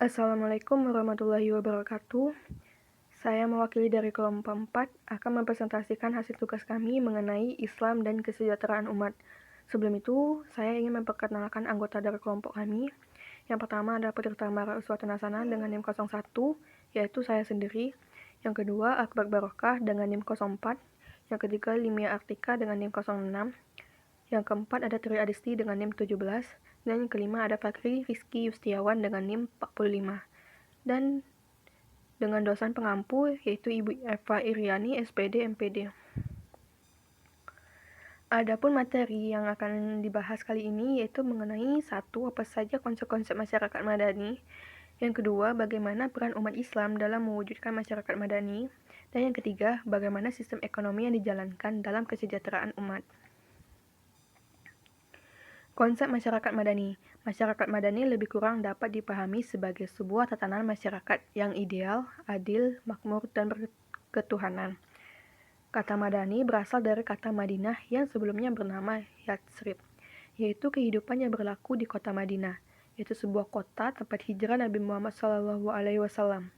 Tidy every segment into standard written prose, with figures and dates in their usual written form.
Assalamualaikum warahmatullahi wabarakatuh. Saya mewakili dari kelompok 4 akan mempresentasikan hasil tugas kami mengenai Islam dan kesejahteraan umat. Sebelum itu, saya ingin memperkenalkan anggota dari kelompok kami. Yang pertama adalah Putri Tamara Uswatun Hasanah dengan NIM 01, yaitu saya sendiri. Yang kedua, Akbar Barokah dengan NIM 04. Yang ketiga, Limia Artika dengan NIM 06. Yang keempat ada Tri Adisti dengan NIM 17. Dan yang kelima ada Fakri Rizky Yustiawan dengan NIM 45. Dan dengan dosen pengampu yaitu Ibu Eva Iriani, SPD, MPD. Adapun materi yang akan dibahas kali ini yaitu mengenai satu, apa saja konsep-konsep masyarakat madani. Yang kedua, bagaimana peran umat Islam dalam mewujudkan masyarakat madani. Dan yang ketiga, bagaimana sistem ekonomi yang dijalankan dalam kesejahteraan umat. Konsep masyarakat madani. Masyarakat madani lebih kurang dapat dipahami sebagai sebuah tatanan masyarakat yang ideal, adil, makmur, dan berketuhanan. Kata madani berasal dari kata Madinah yang sebelumnya bernama Yatsrib, yaitu kehidupan yang berlaku di kota Madinah, yaitu sebuah kota tempat hijrah Nabi Muhammad SAW.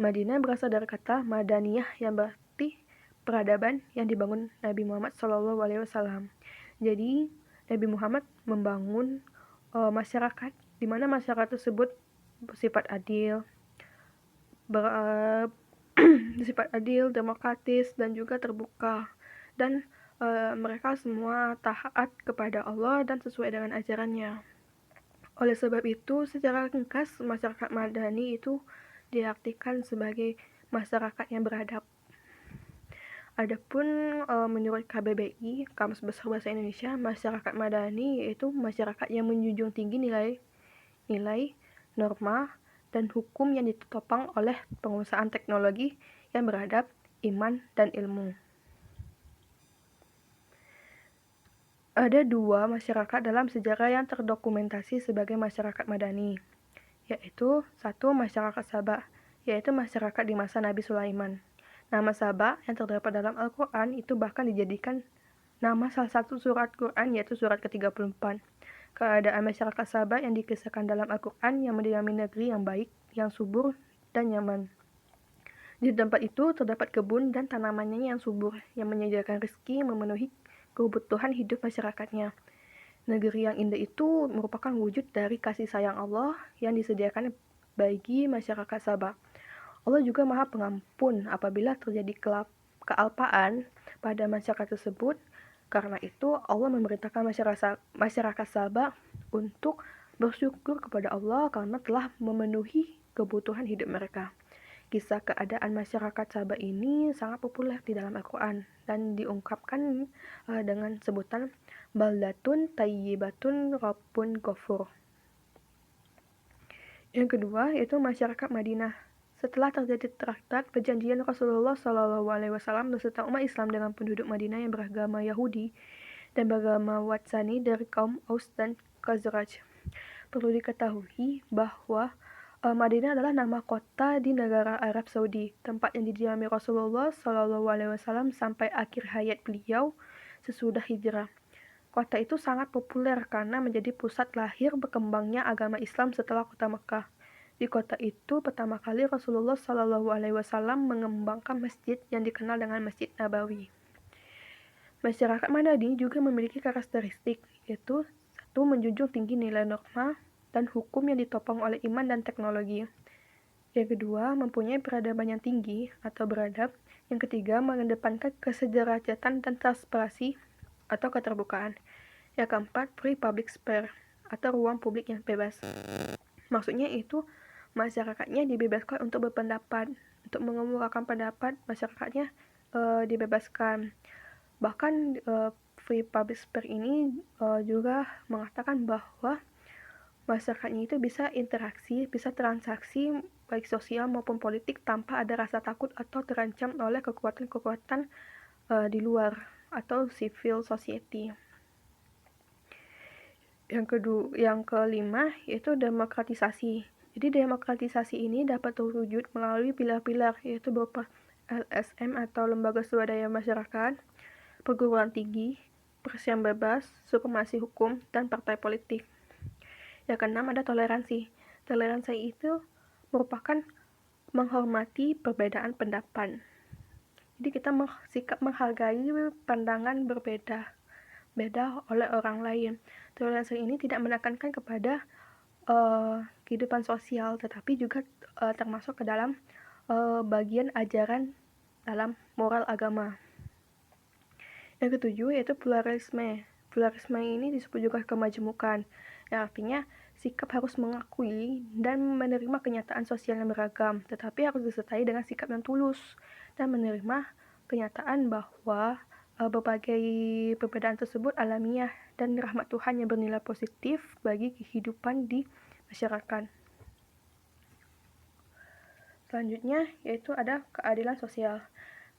Madinah berasal dari kata Madaniyah yang berarti peradaban yang dibangun Nabi Muhammad SAW. Jadi Nabi Muhammad membangun masyarakat di mana masyarakat tersebut bersifat adil, bersifat adil, demokratis, dan juga terbuka. Dan mereka semua taat kepada Allah dan sesuai dengan ajarannya. Oleh sebab itu, secara ringkas, masyarakat madani itu diartikan sebagai masyarakat yang beradab. Adapun menurut KBBI, Kamus Besar Bahasa Indonesia, masyarakat madani yaitu masyarakat yang menjunjung tinggi nilai, norma, dan hukum yang ditopang oleh penguasaan teknologi yang beradab, iman, dan ilmu. Ada dua masyarakat dalam sejarah yang terdokumentasi sebagai masyarakat madani, yaitu satu masyarakat Sabah, yaitu masyarakat di masa Nabi Sulaiman. Nama Sabah yang terdapat dalam Al-Quran itu bahkan dijadikan nama salah satu surat Quran, yaitu surat ke-34. Keadaan masyarakat Sabah yang dikisahkan dalam Al-Quran yang mendiami negeri yang baik, yang subur, dan nyaman. Di tempat itu terdapat kebun dan tanamannya yang subur, yang menyediakan rezeki memenuhi kebutuhan hidup masyarakatnya. Negeri yang indah itu merupakan wujud dari kasih sayang Allah yang disediakan bagi masyarakat Sabah. Allah juga Maha Pengampun apabila terjadi kealpaan pada masyarakat tersebut. Karena itu Allah memerintahkan masyarakat Sabah untuk bersyukur kepada Allah karena telah memenuhi kebutuhan hidup mereka. Kisah keadaan masyarakat Sabah ini sangat populer di dalam Al-Quran dan diungkapkan dengan sebutan baldatun tayyibatun rabbun ghafur. Yang kedua yaitu masyarakat Madinah. Setelah terjadi traktat perjanjian Rasulullah SAW beserta umat Islam dengan penduduk Madinah yang beragama Yahudi dan beragama Watsani dari kaum Aus dan Khazraj. Perlu diketahui bahwa Madinah adalah nama kota di negara Arab Saudi, tempat yang didiami Rasulullah SAW sampai akhir hayat beliau sesudah hijrah. Kota itu sangat populer karena menjadi pusat lahir berkembangnya agama Islam setelah kota Mekah. Di kota itu pertama kali Rasulullah SAW mengembangkan masjid yang dikenal dengan Masjid Nabawi. Masyarakat Madani juga memiliki karakteristik, yaitu satu, menjunjung tinggi nilai norma dan hukum yang ditopang oleh iman dan teknologi. Yang kedua, mempunyai peradaban yang tinggi atau beradab. Yang ketiga, mengedepankan kesederajatan dan transparansi atau keterbukaan. Yang keempat, free public sphere atau ruang publik yang bebas. Maksudnya itu masyarakatnya dibebaskan untuk berpendapat, untuk mengemukakan pendapat, masyarakatnya dibebaskan. Bahkan free public sphere ini juga mengatakan bahwa masyarakatnya itu bisa interaksi, bisa transaksi baik sosial maupun politik tanpa ada rasa takut atau terancam oleh kekuatan-kekuatan di luar atau civil society. Yang kelima yaitu demokratisasi. Jadi demokratisasi ini dapat terwujud melalui pilar-pilar, yaitu berupa LSM atau Lembaga Swadaya Masyarakat, perguruan tinggi, pers yang bebas, supremasi hukum, dan partai politik. Yang keenam ada toleransi. Toleransi itu merupakan menghormati perbedaan pendapat. Jadi kita sikap menghargai pandangan berbeda oleh orang lain. Toleransi ini tidak menekankan kepada kehidupan sosial, tetapi juga termasuk ke dalam bagian ajaran dalam moral agama. Yang ketujuh yaitu pluralisme. Pluralisme ini disebut juga kemajemukan, yang artinya sikap harus mengakui dan menerima kenyataan sosial yang beragam, tetapi harus disertai dengan sikap yang tulus dan menerima kenyataan bahwa berbagai perbedaan tersebut alamiah dan rahmat Tuhan yang bernilai positif bagi kehidupan di masyarakat. Selanjutnya yaitu ada keadilan sosial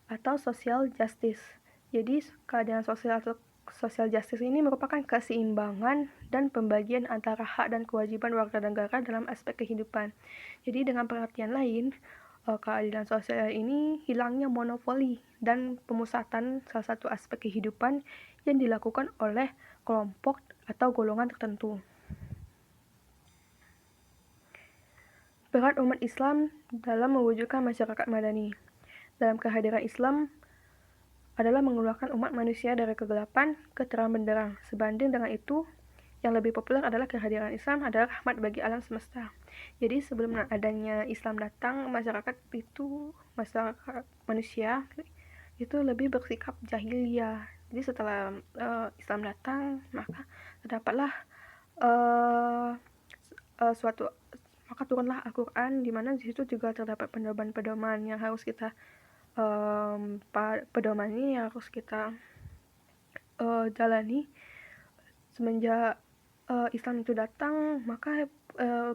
atau social justice. Jadi keadilan sosial atau social justice ini merupakan keseimbangan dan pembagian antara hak dan kewajiban warga negara dalam aspek kehidupan. Jadi dengan pengertian lain, keadilan sosial ini hilangnya monopoli dan pemusatan salah satu aspek kehidupan yang dilakukan oleh kelompok atau golongan tertentu. Peran umat Islam dalam mewujudkan masyarakat madani. Dalam kehadiran Islam adalah mengeluarkan umat manusia dari kegelapan ke terang benderang. Sebanding dengan itu, yang lebih populer adalah kehadiran Islam adalah rahmat bagi alam semesta. Jadi sebelum adanya Islam datang, masyarakat manusia itu lebih bersikap jahiliyah. Jadi setelah Islam datang, maka terdapatlah maka turunlah Al-Quran, di mana di situ juga terdapat pedoman-pedoman yang harus kita pedoman ini yang harus kita jalani. Semenjak Islam itu datang, maka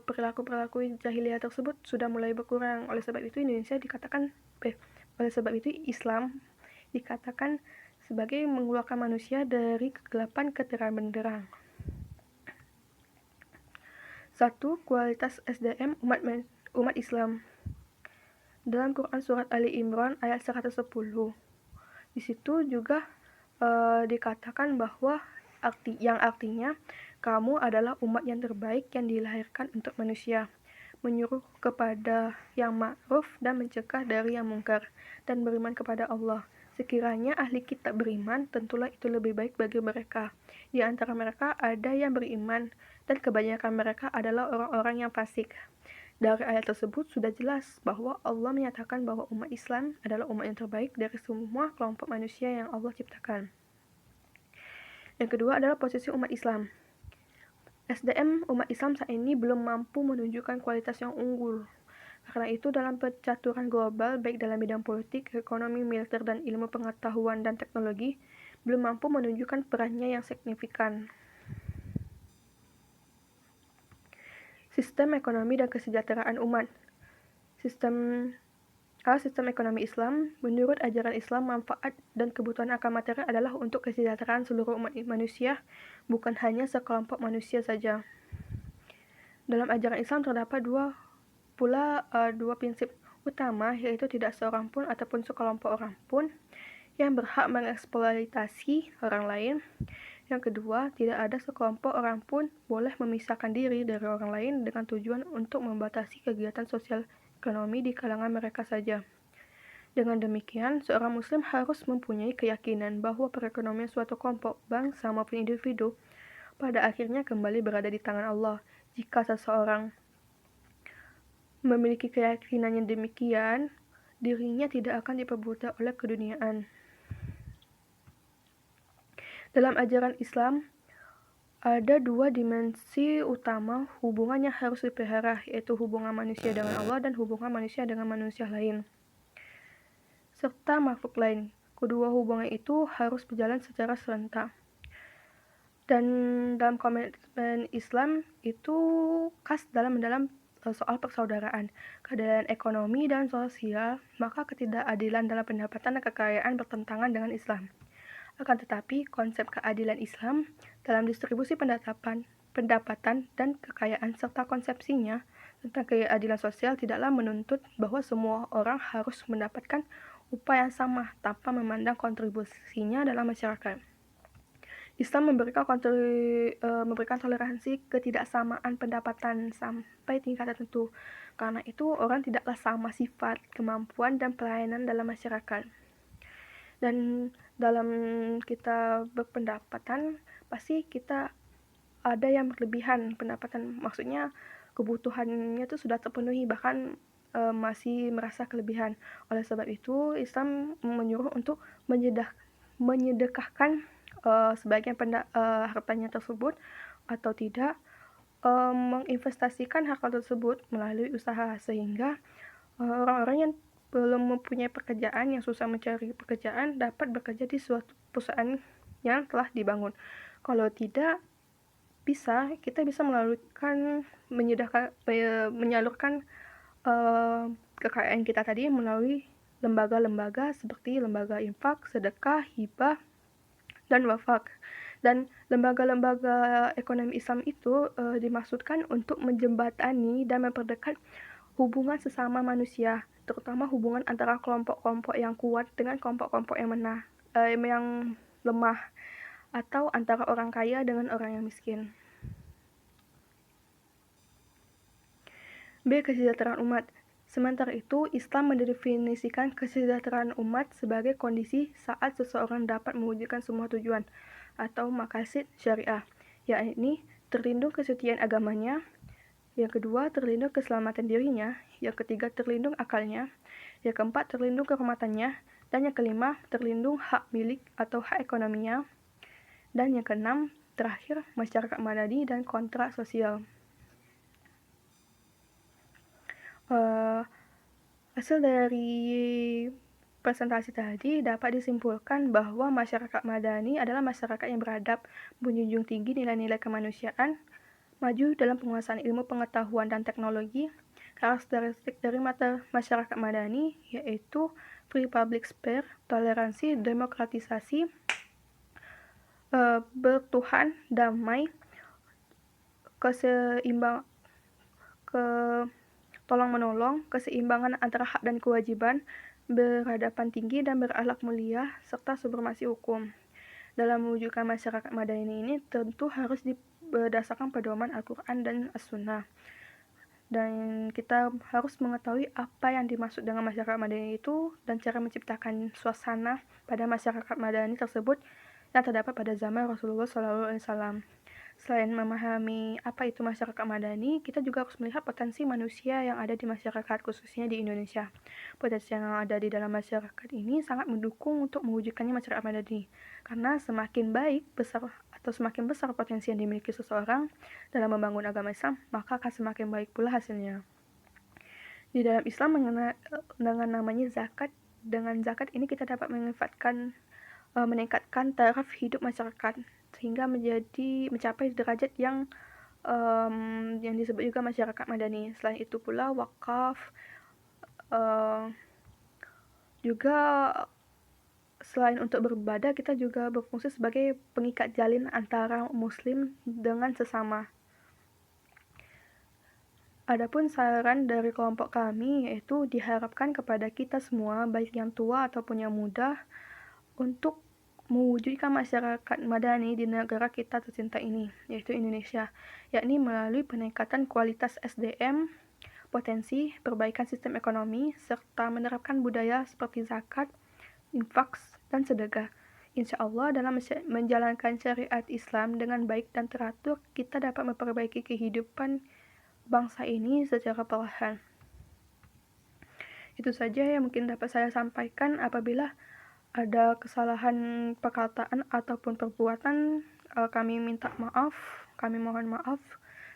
perilaku-perilaku jahiliyah tersebut sudah mulai berkurang. Oleh sebab itu Islam dikatakan sebagai mengeluarkan manusia dari kegelapan ke terang benderang. 1. Kualitas SDM umat Islam. Dalam Quran surat Ali Imran ayat 110, di situ juga dikatakan bahwa artinya kamu adalah umat yang terbaik yang dilahirkan untuk manusia, menyuruh kepada yang ma'ruf dan mencegah dari yang mungkar, dan beriman kepada Allah. Sekiranya ahli kitab beriman, tentulah itu lebih baik bagi mereka. Di antara mereka ada yang beriman, dan kebanyakan mereka adalah orang-orang yang fasik. Dari ayat tersebut sudah jelas bahwa Allah menyatakan bahwa umat Islam adalah umat yang terbaik dari semua kelompok manusia yang Allah ciptakan. Yang kedua adalah posisi umat Islam. SDM umat Islam saat ini belum mampu menunjukkan kualitas yang unggul. Karena itu dalam percaturan global, baik dalam bidang politik, ekonomi, militer, dan ilmu pengetahuan dan teknologi, belum mampu menunjukkan perannya yang signifikan. Sistem ekonomi dan kesejahteraan umat. Sistem ekonomi Islam, menurut ajaran Islam, manfaat dan kebutuhan akan materi adalah untuk kesejahteraan seluruh umat manusia, bukan hanya sekelompok manusia saja. Dalam ajaran Islam terdapat dua prinsip utama, yaitu tidak seorang pun ataupun sekelompok orang pun yang berhak mengeksploitasi orang lain. Yang kedua, tidak ada sekelompok orang pun boleh memisahkan diri dari orang lain dengan tujuan untuk membatasi kegiatan sosial ekonomi di kalangan mereka saja. Dengan demikian, seorang muslim harus mempunyai keyakinan bahwa perekonomian suatu kelompok, bangsa maupun individu pada akhirnya kembali berada di tangan Allah. Jika seseorang memiliki keyakinan yang demikian, dirinya tidak akan diperbudak oleh keduniaan. Dalam ajaran Islam, ada dua dimensi utama hubungan yang harus dipelihara, yaitu hubungan manusia dengan Allah dan hubungan manusia dengan manusia lain, serta makhluk lain. Kedua hubungan itu harus berjalan secara serentak. Dan dalam komitmen Islam itu khas dalam soal persaudaraan, keadilan ekonomi dan sosial, maka ketidakadilan dalam pendapatan dan kekayaan bertentangan dengan Islam. Akan tetapi, konsep keadilan Islam dalam distribusi pendapatan dan kekayaan serta konsepsinya tentang keadilan sosial tidaklah menuntut bahwa semua orang harus mendapatkan upah yang sama tanpa memandang kontribusinya dalam masyarakat. Islam memberikan toleransi ketidaksamaan pendapatan sampai tingkat tertentu. Karena itu, orang tidaklah sama sifat, kemampuan, dan pelayanan dalam masyarakat. Dan dalam kita berpendapatan, pasti kita ada yang berlebihan pendapatan. Maksudnya, kebutuhannya itu sudah terpenuhi, bahkan masih merasa kelebihan. Oleh sebab itu, Islam menyuruh untuk menyedekahkan sebagian hartanya tersebut, atau tidak menginvestasikan harta tersebut melalui usaha, sehingga orang-orang yang belum mempunyai pekerjaan, yang susah mencari pekerjaan, dapat bekerja di suatu perusahaan yang telah dibangun. Kalau tidak bisa, kita bisa menyalurkan kekayaan kita tadi melalui lembaga-lembaga seperti lembaga infak, sedekah, hibah, dan wakaf. Dan lembaga-lembaga ekonomi Islam itu dimaksudkan untuk menjembatani dan memperdekat hubungan sesama manusia, terutama hubungan antara kelompok-kelompok yang kuat dengan kelompok-kelompok yang lemah, atau antara orang kaya dengan orang yang miskin. B. Kesejahteraan umat. Sementara itu, Islam mendefinisikan kesejahteraan umat sebagai kondisi saat seseorang dapat mewujudkan semua tujuan atau maqasid syariah, yakni terlindung kesucian agamanya, yang kedua terlindung keselamatan dirinya, yang ketiga terlindung akalnya, yang keempat terlindung kehormatannya, dan yang kelima terlindung hak milik atau hak ekonominya, dan yang keenam terakhir masyarakat madani dan kontrak sosial. Hasil dari presentasi tadi dapat disimpulkan bahwa masyarakat madani adalah masyarakat yang beradab, menjunjung tinggi nilai-nilai kemanusiaan, maju dalam penguasaan ilmu pengetahuan dan teknologi. Karakteristik dari masyarakat madani yaitu free public sphere, toleransi, demokratisasi, bertuhan, damai, tolong-menolong, keseimbangan antara hak dan kewajiban, berhadapan tinggi dan berakhlak mulia, serta supremasi hukum. Dalam mewujudkan masyarakat madani ini tentu harus berdasarkan pedoman Al-Quran dan As-Sunnah. Dan kita harus mengetahui apa yang dimaksud dengan masyarakat madani itu dan cara menciptakan suasana pada masyarakat madani tersebut yang terdapat pada zaman Rasulullah SAW. Selain memahami apa itu masyarakat madani, kita juga harus melihat potensi manusia yang ada di masyarakat, khususnya di Indonesia. Potensi yang ada di dalam masyarakat ini sangat mendukung untuk mewujudkannya masyarakat madani, karena semakin besar potensi yang dimiliki seseorang dalam membangun agama Islam, maka akan semakin baik pula hasilnya. Di dalam Islam dengan namanya zakat, dengan zakat ini kita dapat meningkatkan taraf hidup masyarakat sehingga mencapai derajat yang disebut juga masyarakat madani. Selain itu pula wakaf juga selain untuk beribadah, kita juga berfungsi sebagai pengikat jalin antara muslim dengan sesama. Adapun saran dari kelompok kami yaitu diharapkan kepada kita semua, baik yang tua ataupun yang muda, untuk mewujudkan masyarakat madani di negara kita tercinta ini, yaitu Indonesia, yakni melalui peningkatan kualitas SDM, potensi, perbaikan sistem ekonomi, serta menerapkan budaya seperti zakat, infak, dan sedekah. Insya Allah dalam menjalankan syariat Islam dengan baik dan teratur, kita dapat memperbaiki kehidupan bangsa ini secara perlahan. Itu saja yang mungkin dapat saya sampaikan. Apabila ada kesalahan perkataan ataupun perbuatan, kami mohon maaf.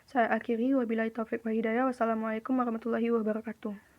Saya akhiri, wabillahi taufiq wa hidayah. Wassalamualaikum warahmatullahi wabarakatuh.